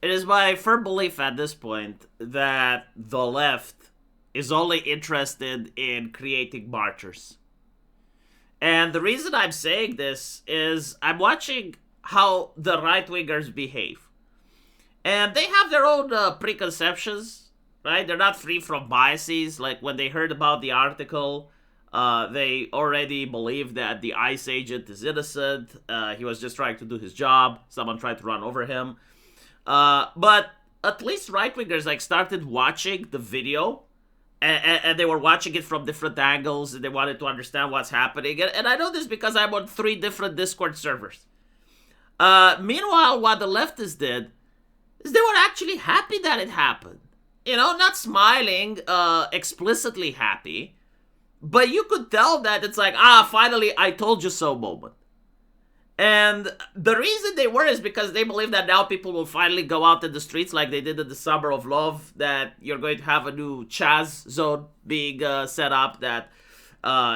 It is my firm belief at this point that the left is only interested in creating martyrs. And the reason I'm saying this is I'm watching how the right wingers behave. And they have their own preconceptions, right? They're not free from biases. Like when they heard about the article, they already believed that the ICE agent is innocent. He was just trying to do his job. Someone tried to run over him. But at least right wingers like started watching the video, and they were watching it from different angles, and they wanted to understand what's happening. And I know this because I'm on 3 different Discord servers. Meanwhile, what the leftists did is they were actually happy that it happened. You know, not smiling, explicitly happy, but you could tell that it's like, finally, I told you so moment. And the reason they were is because they believe that now people will finally go out in the streets like they did in the Summer of Love, that you're going to have a new Chaz zone being set up, that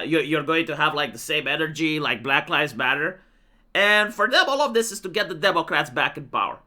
you're going to have like the same energy like Black Lives Matter. And for them, all of this is to get the Democrats back in power.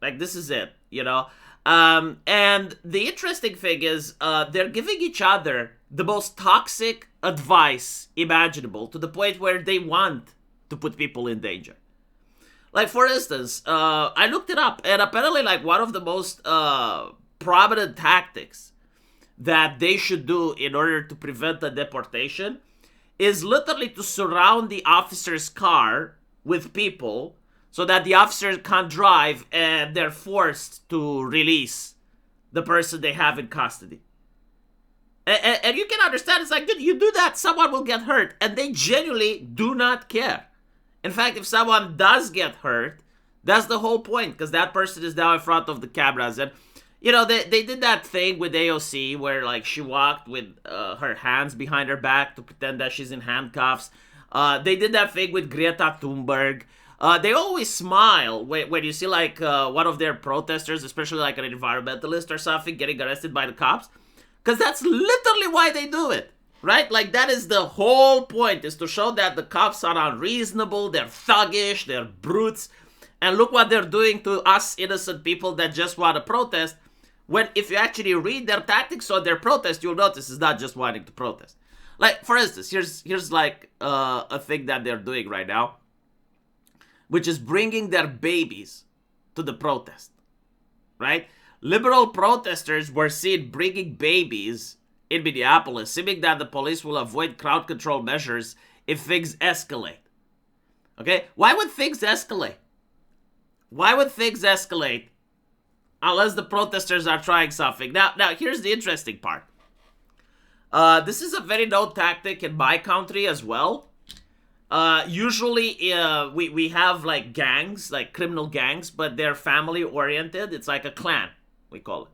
Like, this is it, you know? And the interesting thing is they're giving each other the most toxic advice imaginable to the point where they want to put people in danger. Like, for instance, I looked it up, and apparently, like, one of the most prominent tactics that they should do in order to prevent the deportation is literally to surround the officer's car with people so that the officer can't drive and they're forced to release the person they have in custody. And you can understand, it's like, dude, you do that, someone will get hurt, and they genuinely do not care. In fact, if someone does get hurt, that's the whole point, because that person is now in front of the cameras. And, you know, they did that thing with AOC where, like, she walked with her hands behind her back to pretend that she's in handcuffs. They did that thing with Greta Thunberg. They always smile when you see, like, one of their protesters, especially, like, an environmentalist or something, getting arrested by the cops. Because that's literally why they do it. Right? Like, that is the whole point, is to show that the cops are unreasonable, they're thuggish, they're brutes, and look what they're doing to us innocent people that just want to protest, when if you actually read their tactics on their protest, you'll notice it's not just wanting to protest. Like, for instance, here's like a thing that they're doing right now, which is bringing their babies to the protest, right? Liberal protesters were seen bringing babies in Minneapolis, seeming that the police will avoid crowd control measures if things escalate. Okay? Why would things escalate? Why would things escalate unless the protesters are trying something? Now, here's the interesting part. This is a very known tactic in my country as well. Usually, we have like gangs, like criminal gangs, but they're family oriented. It's like a clan, we call it.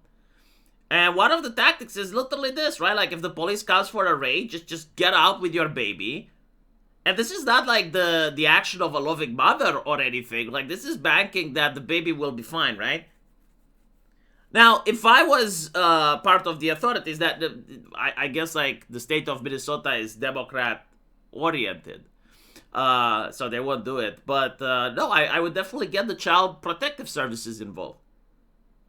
And one of the tactics is literally this, right? Like, if the police comes for a raid, just get out with your baby. And this is not like the action of a loving mother or anything. Like, this is banking that the baby will be fine, right? Now, if I was part of the authorities, that I guess, like, the state of Minnesota is Democrat-oriented. So they won't do it. But, no, I would definitely get the Child Protective Services involved.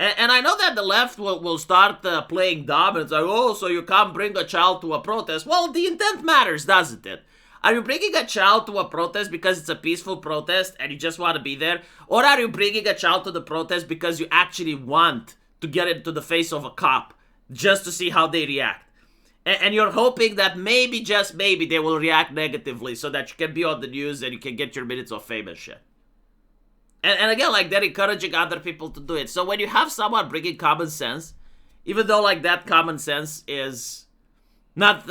And I know that the left will start playing dumb and say, oh, so you can't bring a child to a protest. Well, the intent matters, doesn't it? Are you bringing a child to a protest because it's a peaceful protest and you just want to be there? Or are you bringing a child to the protest because you actually want to get into the face of a cop just to see how they react? And you're hoping that maybe, just maybe, they will react negatively so that you can be on the news and you can get your minutes of fame and shit. And again, like, they're encouraging other people to do it. So when you have someone bringing common sense, even though, like, that common sense is not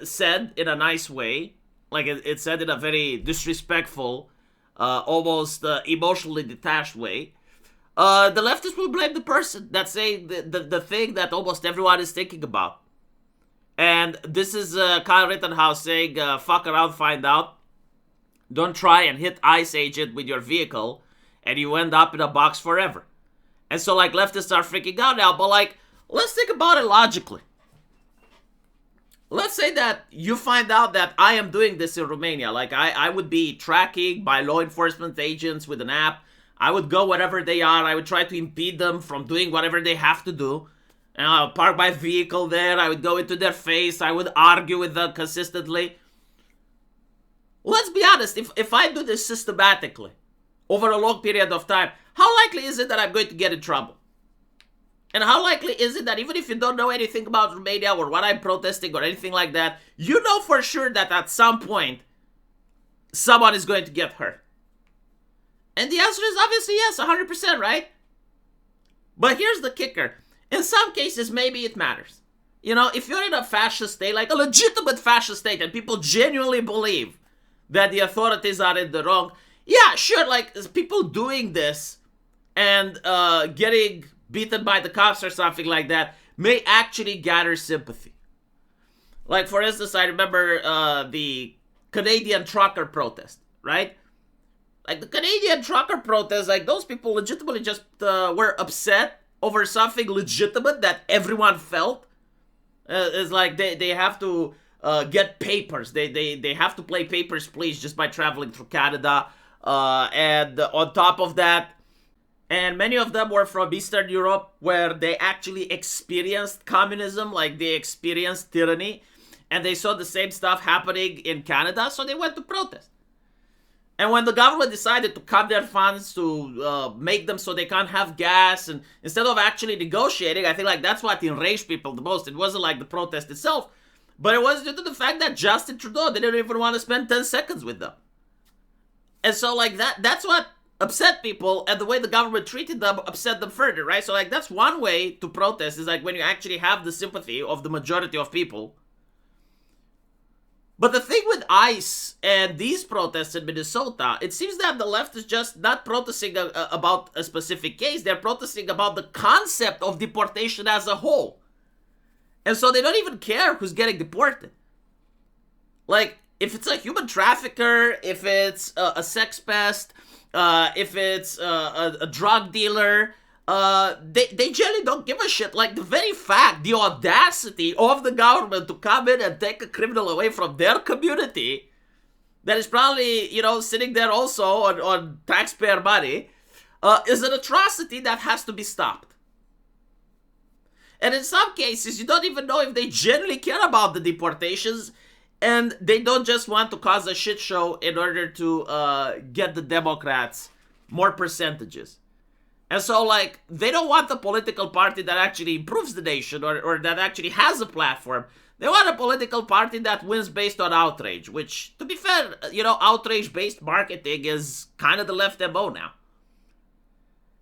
said in a nice way, like, it's said in a very disrespectful, almost emotionally detached way, the leftists will blame the person that's saying the thing that almost everyone is thinking about. And this is Kyle Rittenhouse saying, fuck around, find out. Don't try and hit ICE agent with your vehicle, and you end up in a box forever. And so, like, leftists are freaking out now, but, like, let's think about it logically. Let's say that you find out that I am doing this in Romania. Like, I would be tracking by law enforcement agents with an app. I would go wherever they are. I would try to impede them from doing whatever they have to do. And I would park my vehicle there. I would go into their face. I would argue with them consistently. Let's be honest. If I do this systematically over a long period of time, how likely is it that I'm going to get in trouble? And how likely is it that even if you don't know anything about Romania or what I'm protesting or anything like that, you know for sure that at some point, someone is going to get hurt? And the answer is obviously yes, 100%, right? But here's the kicker. In some cases, maybe it matters. You know, if you're in a fascist state, like a legitimate fascist state, and people genuinely believe that the authorities are in the wrong, yeah, sure, like people doing this and getting beaten by the cops or something like that may actually gather sympathy. Like, for instance, I remember the Canadian trucker protest, right? Like, the Canadian trucker protest, like, those people legitimately just were upset over something legitimate that everyone felt. It's like they have to get papers. They have to play Papers, Please just by traveling through Canada. And on top of that, and many of them were from Eastern Europe, where they actually experienced communism, like they experienced tyranny, and they saw the same stuff happening in Canada, so they went to protest. And when the government decided to cut their funds to make them so they can't have gas, and instead of actually negotiating, I think like that's what enraged people the most. It wasn't like the protest itself, but it was due to the fact that Justin Trudeau didn't even want to spend 10 seconds with them. And so like that's what upset people, and the way the government treated them upset them further, right? So like that's one way to protest, is like when you actually have the sympathy of the majority of people. But the thing with ICE and these protests in Minnesota, it seems that the left is just not protesting about a specific case. They're protesting about the concept of deportation as a whole. And so they don't even care who's getting deported. Like, if it's a human trafficker, if it's a sex pest, if it's a drug dealer, they generally don't give a shit. Like, the very fact, the audacity of the government to come in and take a criminal away from their community that is probably, you know, sitting there also on taxpayer money, is an atrocity that has to be stopped. And in some cases, you don't even know if they genuinely care about the deportations, and they don't just want to cause a shit show in order to get the Democrats more percentages. And so, like, they don't want a political party that actually improves the nation or that actually has a platform. They want a political party that wins based on outrage, which, to be fair, you know, outrage-based marketing is kind of the left MO now.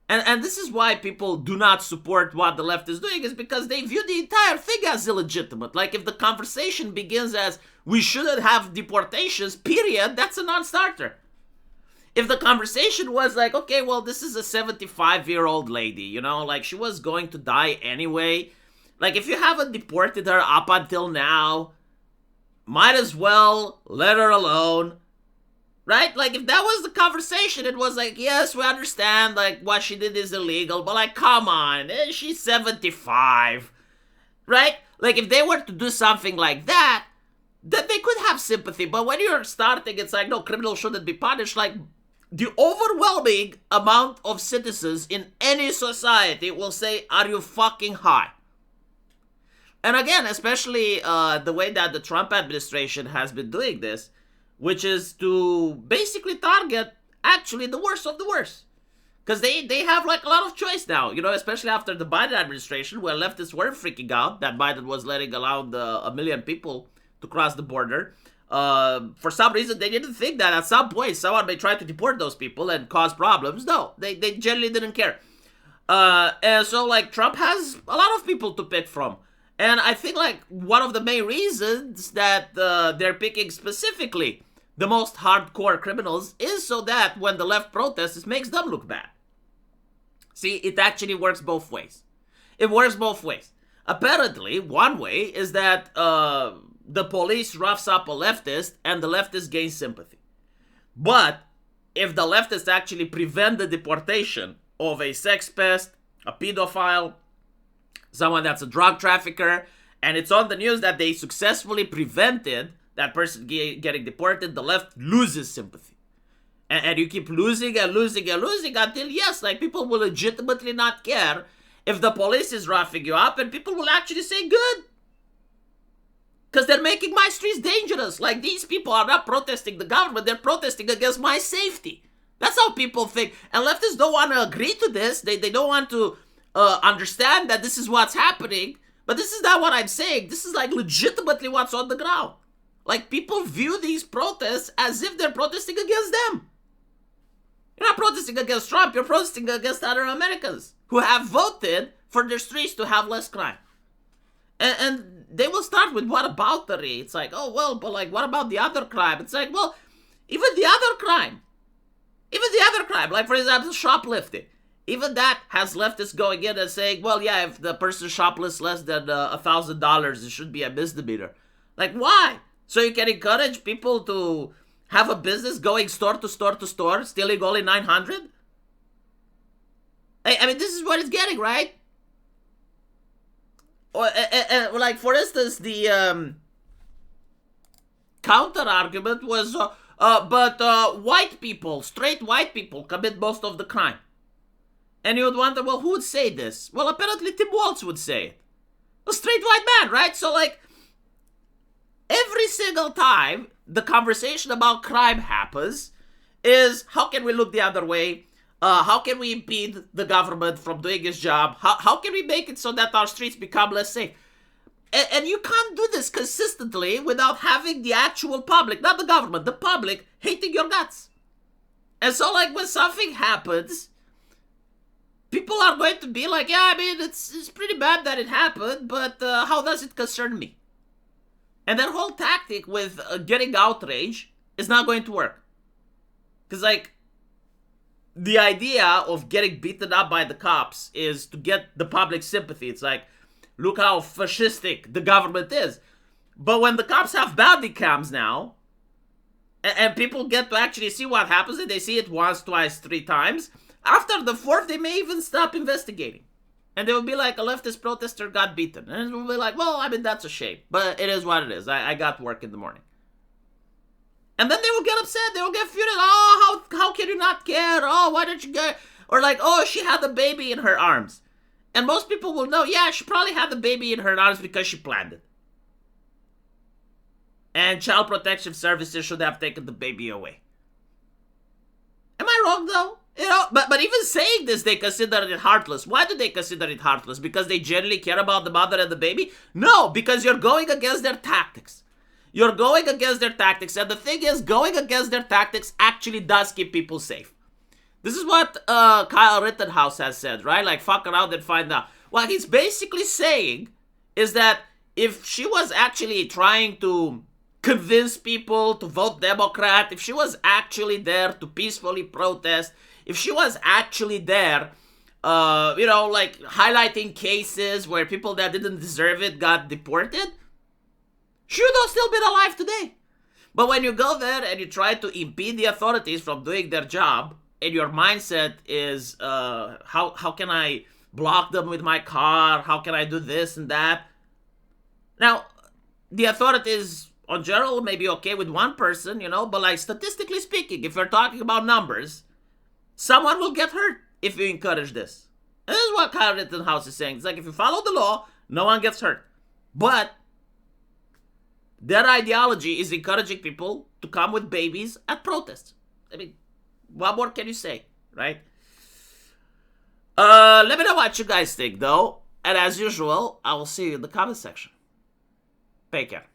And this is why people do not support what the left is doing, is because they view the entire thing as illegitimate. Like, if the conversation begins as, we shouldn't have deportations, period, that's a non-starter. If the conversation was like, okay, well, this is a 75-year-old lady, you know, like, she was going to die anyway. Like, if you haven't deported her up until now, might as well let her alone. Right? Like, if that was the conversation, it was like, yes, we understand, like, what she did is illegal, but, like, come on, she's 75. Right? Like, if they were to do something like that, then they could have sympathy. But when you're starting, it's like, no, criminals shouldn't be punished. Like, the overwhelming amount of citizens in any society will say, are you fucking high? And again, especially the way that the Trump administration has been doing this, which is to basically target actually the worst of the worst. Because they have like a lot of choice now, you know, especially after the Biden administration, where leftists were freaking out that Biden was letting around a million people to cross the border. For some reason, they didn't think that at some point someone may try to deport those people and cause problems. No, they generally didn't care. And so, like, Trump has a lot of people to pick from. And I think, like, one of the main reasons that they're picking specifically the most hardcore criminals is so that when the left protests, it makes them look bad. See, it actually works both ways. It works both ways. Apparently, one way is that the police roughs up a leftist and the leftist gains sympathy. But if the leftists actually prevent the deportation of a sex pest, a pedophile, someone that's a drug trafficker, and it's on the news that they successfully prevented that person getting deported, the left loses sympathy. And you keep losing and losing and losing until, yes, like people will legitimately not care if the police is roughing you up, and people will actually say good. Because they're making my streets dangerous. Like, these people are not protesting the government, they're protesting against my safety. That's how people think. And leftists don't want to agree to this. They don't want to understand that this is what's happening. But this is not what I'm saying. This is like legitimately what's on the ground. Like, people view these protests as if they're protesting against them. You're not protesting against Trump, you're protesting against other Americans who have voted for their streets to have less crime. And they will start with whataboutery. It's like, oh, well, but like, what about the other crime? It's like, well, even the other crime, like, for example, shoplifting, even that has leftists going in and saying, well, yeah, if the person shoplifts less than $1,000, it should be a misdemeanor. Like, why? So you can encourage people to have a business going store to store to store, stealing only 900? I mean, this is what it's getting, right? Or, like, for instance, the counter argument was, but white people, straight white people, commit most of the crime. And you would wonder, well, who would say this? Well, apparently Tim Walz would say it. A straight white man, right? So, like, every single time the conversation about crime happens is, how can we look the other way? How can we impede the government from doing its job? How can we make it so that our streets become less safe? And you can't do this consistently without having the actual public, not the government, the public, hating your guts. And so, like, when something happens, people are going to be like, yeah, I mean, it's pretty bad that it happened, but how does it concern me? And that whole tactic with getting outrage is not going to work. Because, like, the idea of getting beaten up by the cops is to get the public sympathy. It's like, look how fascistic the government is. But when the cops have body cams now, and people get to actually see what happens, and they see it once, twice, 3 times, after the 4th, they may even stop investigating. And they will be like, a leftist protester got beaten. And it will be like, well, I mean, that's a shame. But it is what it is. I got work in the morning. And then they will get upset. They will get furious. Oh, how can you not care? Oh, why don't you get... Or like, oh, she had the baby in her arms. And most people will know, yeah, she probably had the baby in her arms because she planned it. And Child Protection Services should have taken the baby away. Am I wrong, though? You know, but even saying this, they consider it heartless. Why do they consider it heartless? Because they genuinely care about the mother and the baby? No, because you're going against their tactics. You're going against their tactics. And the thing is, going against their tactics actually does keep people safe. This is what Kyle Rittenhouse has said, right? Like, fuck around and find out. What he's basically saying is that if she was actually trying to convince people to vote Democrat, if she was actually there to peacefully protest, if she was actually there, you know, like highlighting cases where people that didn't deserve it got deported, she would have still been alive today. But when you go there and you try to impede the authorities from doing their job, and your mindset is, how can I block them with my car? How can I do this and that? Now, the authorities in general may be okay with one person, you know, but like statistically speaking, if you're talking about numbers, someone will get hurt if you encourage this. And this is what Kyle Rittenhouse is saying. It's like, if you follow the law, no one gets hurt. But their ideology is encouraging people to come with babies at protests. I mean, what more can you say, right? Let me know what you guys think, though. And as usual, I will see you in the comment section. Take care.